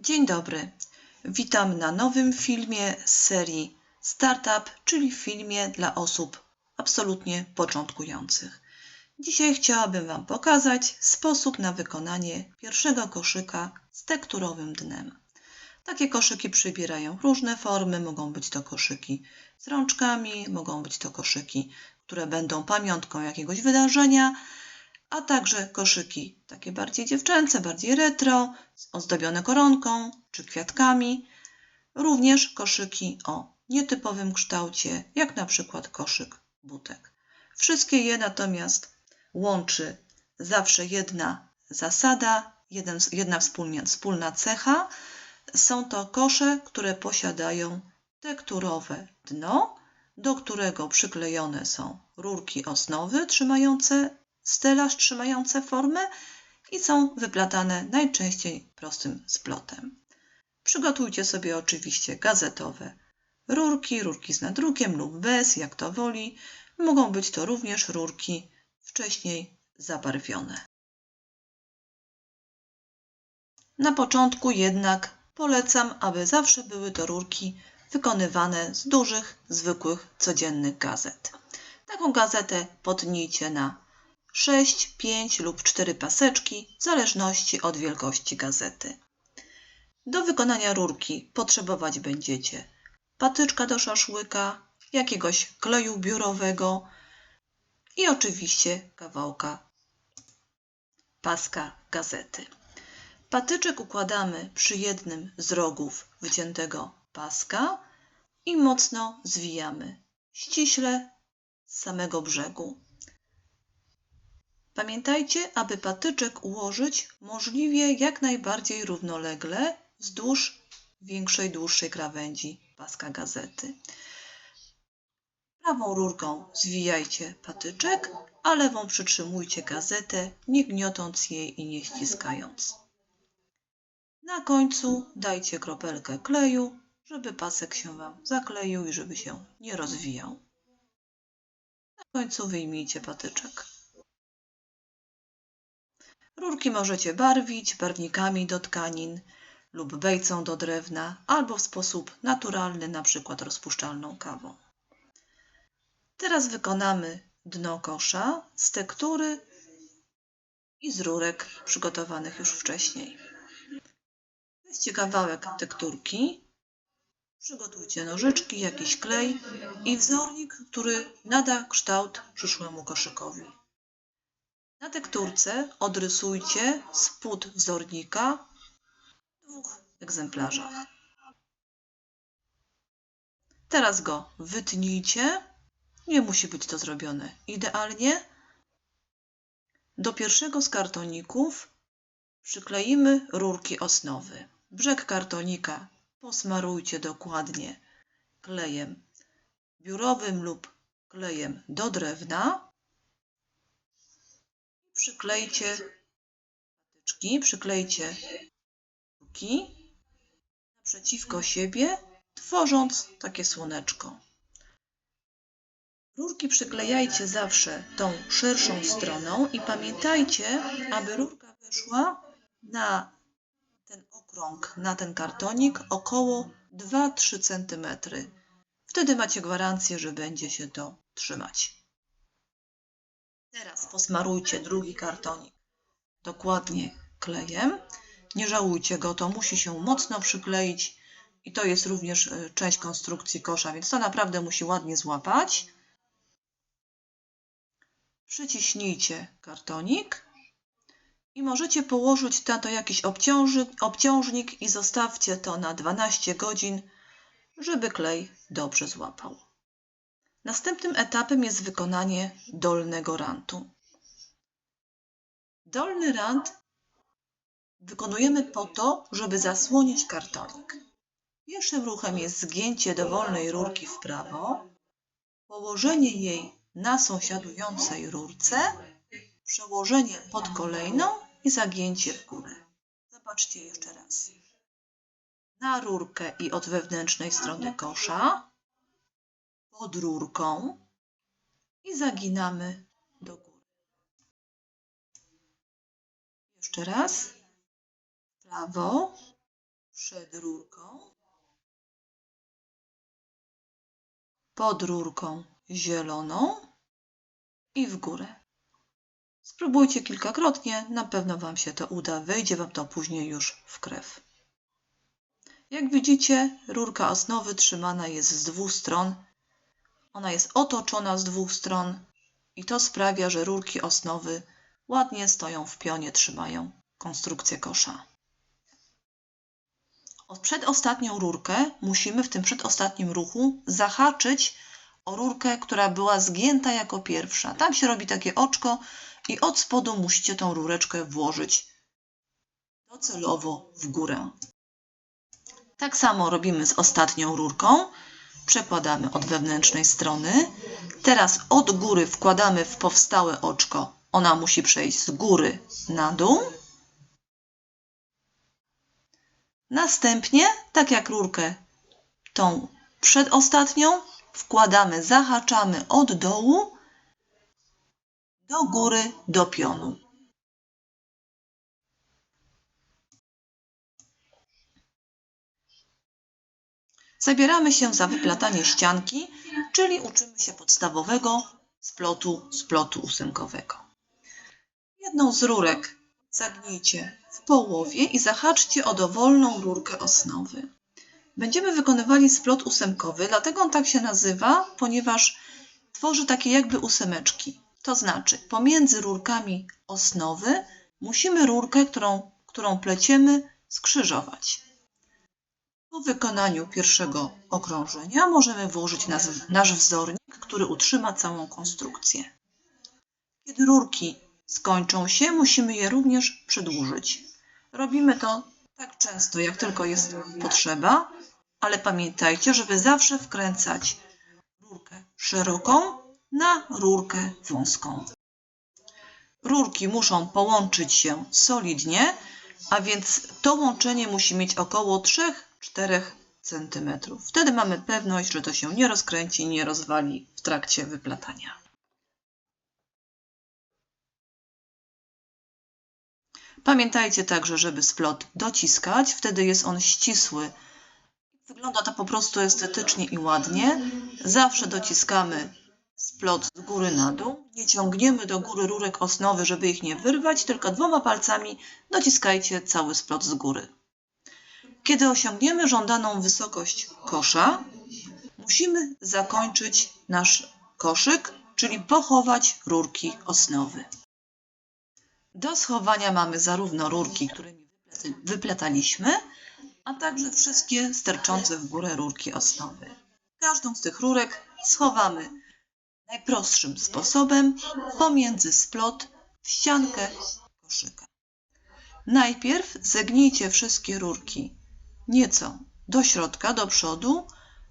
Dzień dobry, witam na nowym filmie z serii Startup, czyli filmie dla osób absolutnie początkujących. Dzisiaj chciałabym Wam pokazać sposób na wykonanie pierwszego koszyka z tekturowym dnem. Takie koszyki przybierają różne formy, mogą być to koszyki z rączkami, mogą być to koszyki, które będą pamiątką jakiegoś wydarzenia, a także koszyki takie bardziej dziewczęce, bardziej retro, ozdobione koronką czy kwiatkami. Również koszyki o nietypowym kształcie, jak na przykład koszyk butek. Wszystkie je natomiast łączy zawsze jedna zasada, jedna wspólna cecha. Są to kosze, które posiadają tekturowe dno, do którego przyklejone są rurki osnowy trzymające stelaż, trzymające formę i są wyplatane najczęściej prostym splotem. Przygotujcie sobie oczywiście gazetowe rurki z nadrukiem lub bez, jak to woli. Mogą być to również rurki wcześniej zabarwione. Na początku jednak polecam, aby zawsze były to rurki wykonywane z dużych, zwykłych, codziennych gazet. Taką gazetę potnijcie na 6, 5 lub 4 paseczki, w zależności od wielkości gazety. Do wykonania rurki potrzebować będziecie patyczka do szaszłyka, jakiegoś kleju biurowego i oczywiście kawałka paska gazety. Patyczek układamy przy jednym z rogów wyciętego paska i mocno zwijamy, ściśle z samego brzegu. Pamiętajcie, aby patyczek ułożyć możliwie jak najbardziej równolegle wzdłuż dłuższej krawędzi paska gazety. Prawą rurką zwijajcie patyczek, a lewą przytrzymujcie gazetę, nie gniotąc jej i nie ściskając. Na końcu dajcie kropelkę kleju, żeby pasek się Wam zakleił i żeby się nie rozwijał. Na końcu wyjmijcie patyczek. Rurki możecie barwić barwnikami do tkanin lub bejcą do drewna albo w sposób naturalny, np. rozpuszczalną kawą. Teraz wykonamy dno kosza z tektury i z rurek przygotowanych już wcześniej. Weźcie kawałek tekturki, przygotujcie nożyczki, jakiś klej i wzornik, który nada kształt przyszłemu koszykowi. Na tekturce odrysujcie spód wzornika w 2 egzemplarzach. Teraz go wytnijcie. Nie musi być to zrobione idealnie. Do pierwszego z kartoników przykleimy rurki osnowy. Brzeg kartonika posmarujcie dokładnie klejem biurowym lub klejem do drewna. Przyklejcie patyczki, przyklejcie rurki naprzeciwko siebie, tworząc takie słoneczko. Rurki przyklejajcie zawsze tą szerszą stroną i pamiętajcie, aby rurka weszła na ten okrąg, na ten kartonik około 2-3 cm. Wtedy macie gwarancję, że będzie się to trzymać. Teraz posmarujcie drugi kartonik dokładnie klejem. Nie żałujcie go, to musi się mocno przykleić i to jest również część konstrukcji kosza, więc to naprawdę musi ładnie złapać. Przyciśnijcie kartonik i możecie położyć na to jakiś obciążnik i zostawcie to na 12 godzin, żeby klej dobrze złapał. Następnym etapem jest wykonanie dolnego rantu. Dolny rant wykonujemy po to, żeby zasłonić kartonik. Pierwszym ruchem jest zgięcie dowolnej rurki w prawo, położenie jej na sąsiadującej rurce, przełożenie pod kolejną i zagięcie w górę. Zobaczcie jeszcze raz. Na rurkę i od wewnętrznej strony kosza, pod rurką i zaginamy do góry. Jeszcze raz. W prawo, przed rurką, pod rurką zieloną i w górę. Spróbujcie kilkakrotnie, na pewno Wam się to uda, wyjdzie Wam to później już w krew. Jak widzicie, rurka osnowy trzymana jest z dwóch stron. Ona jest otoczona z dwóch stron i to sprawia, że rurki osnowy ładnie stoją w pionie, trzymają konstrukcję kosza. Przedostatnią rurkę musimy w tym przedostatnim ruchu zahaczyć o rurkę, która była zgięta jako pierwsza. Tam się robi takie oczko i od spodu musicie tą rureczkę włożyć docelowo w górę. Tak samo robimy z ostatnią rurką. Przekładamy od wewnętrznej strony. Teraz od góry wkładamy w powstałe oczko. Ona musi przejść z góry na dół. Następnie, tak jak rurkę tą przedostatnią, wkładamy, zahaczamy od dołu do góry, do pionu. Zabieramy się za wyplatanie ścianki, czyli uczymy się podstawowego splotu ósemkowego. Jedną z rurek zagnijcie w połowie i zahaczcie o dowolną rurkę osnowy. Będziemy wykonywali splot ósemkowy, dlatego on tak się nazywa, ponieważ tworzy takie jakby ósemeczki. To znaczy pomiędzy rurkami osnowy musimy rurkę, którą pleciemy, skrzyżować. Po wykonaniu pierwszego okrążenia możemy włożyć nasz wzornik, który utrzyma całą konstrukcję. Kiedy rurki skończą się, musimy je również przedłużyć. Robimy to tak często, jak tylko jest potrzeba, ale pamiętajcie, żeby zawsze wkręcać rurkę szeroką na rurkę wąską. Rurki muszą połączyć się solidnie, a więc to łączenie musi mieć około 3-4 cm. Wtedy mamy pewność, że to się nie rozkręci, nie rozwali w trakcie wyplatania. Pamiętajcie także, żeby splot dociskać, wtedy jest on ścisły. Wygląda to po prostu estetycznie i ładnie. Zawsze dociskamy splot z góry na dół. Nie ciągniemy do góry rurek osnowy, żeby ich nie wyrwać, tylko 2 palcami dociskajcie cały splot z góry. Kiedy osiągniemy żądaną wysokość kosza, musimy zakończyć nasz koszyk, czyli pochować rurki osnowy. Do schowania mamy zarówno rurki, którymi wyplataliśmy, a także wszystkie sterczące w górę rurki osnowy. Każdą z tych rurek schowamy najprostszym sposobem pomiędzy splot w ściankę koszyka. Najpierw zegnijcie wszystkie rurki nieco do środka, do przodu,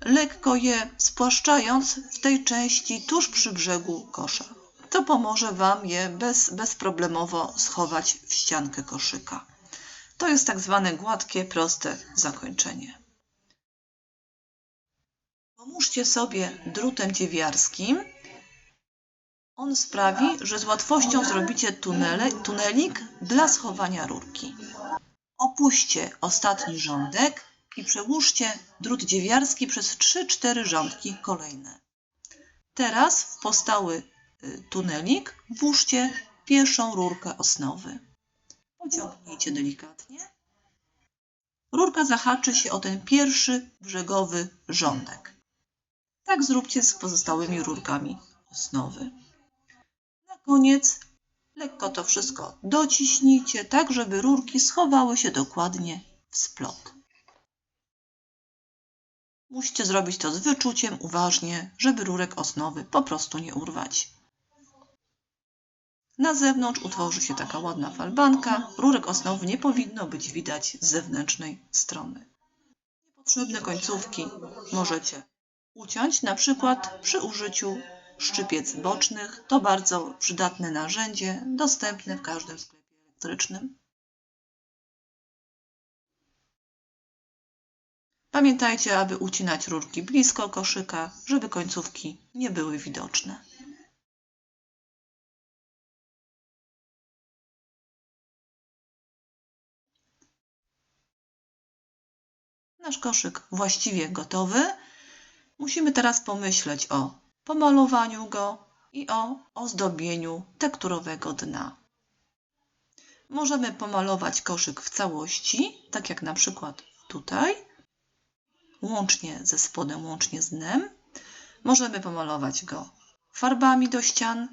lekko je spłaszczając w tej części tuż przy brzegu kosza. To pomoże Wam je bezproblemowo schować w ściankę koszyka. To jest tak zwane gładkie, proste zakończenie. Pomóżcie sobie drutem dziewiarskim. On sprawi, że z łatwością zrobicie tunelik dla schowania rurki. Opuśćcie ostatni rządek i przełóżcie drut dziewiarski przez 3-4 rządki kolejne. Teraz w powstały tunelik włóżcie pierwszą rurkę osnowy. Pociągnijcie delikatnie. Rurka zahaczy się o ten pierwszy brzegowy rządek. Tak zróbcie z pozostałymi rurkami osnowy. Na koniec lekko to wszystko dociśnijcie, tak żeby rurki schowały się dokładnie w splot. Musicie zrobić to z wyczuciem, uważnie, żeby rurek osnowy po prostu nie urwać. Na zewnątrz utworzy się taka ładna falbanka. Rurek osnowy nie powinno być widać z zewnętrznej strony. Niepotrzebne końcówki możecie uciąć, na przykład przy użyciu szczypiec bocznych. To bardzo przydatne narzędzie, dostępne w każdym sklepie elektrycznym. Pamiętajcie, aby ucinać rurki blisko koszyka, żeby końcówki nie były widoczne. Nasz koszyk właściwie gotowy. Musimy teraz pomyśleć o pomalowaniu go i o ozdobieniu tekturowego dna. Możemy pomalować koszyk w całości, tak jak na przykład tutaj, łącznie ze spodem, łącznie z dnem. Możemy pomalować go farbami do ścian.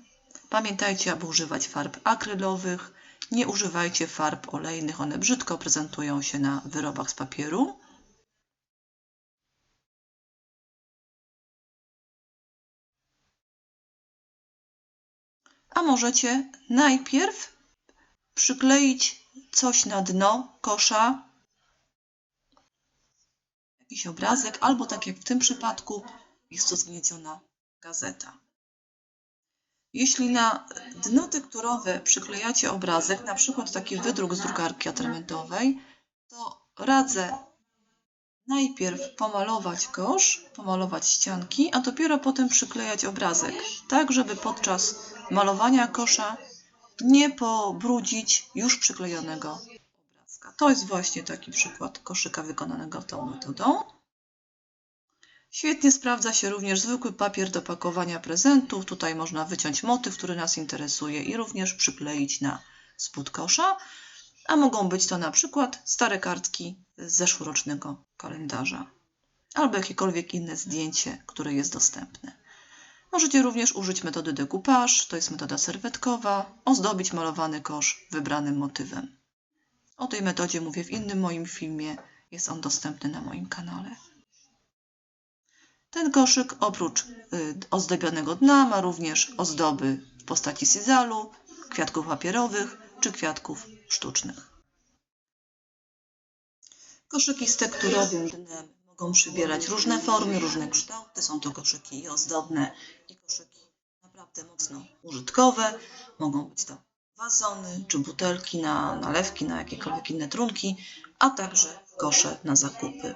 Pamiętajcie, aby używać farb akrylowych. Nie używajcie farb olejnych, one brzydko prezentują się na wyrobach z papieru. A możecie najpierw przykleić coś na dno kosza, jakiś obrazek, albo tak jak w tym przypadku jest to zgnieciona gazeta. Jeśli na dno tekturowe przyklejacie obrazek, na przykład taki wydruk z drukarki atramentowej, to radzę najpierw pomalować kosz, pomalować ścianki, a dopiero potem przyklejać obrazek, tak żeby podczas malowania kosza nie pobrudzić już przyklejonego obrazka. To jest właśnie taki przykład koszyka wykonanego tą metodą. Świetnie sprawdza się również zwykły papier do pakowania prezentów. Tutaj można wyciąć motyw, który nas interesuje i również przykleić na spód kosza. A mogą być to na przykład stare kartki z zeszłorocznego kalendarza albo jakiekolwiek inne zdjęcie, które jest dostępne. Możecie również użyć metody decoupage, to jest metoda serwetkowa, ozdobić malowany kosz wybranym motywem. O tej metodzie mówię w innym moim filmie, jest on dostępny na moim kanale. Ten koszyk oprócz ozdobionego dna ma również ozdoby w postaci sizalu, kwiatków papierowych czy kwiatków sztucznych. Koszyki z tekturowym dnem mogą przybierać różne formy, różne kształty. Są to koszyki i ozdobne, i koszyki naprawdę mocno użytkowe. Mogą być to wazony czy butelki na nalewki, na jakiekolwiek inne trunki, a także kosze na zakupy.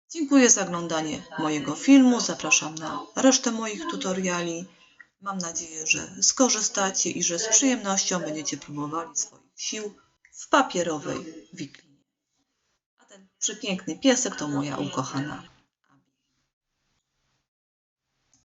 Dziękuję za oglądanie mojego filmu. Zapraszam na resztę moich tutoriali. Mam nadzieję, że skorzystacie i że z przyjemnością będziecie próbowali swoich sił w papierowej wiklinie. A ten przepiękny piesek to moja ukochana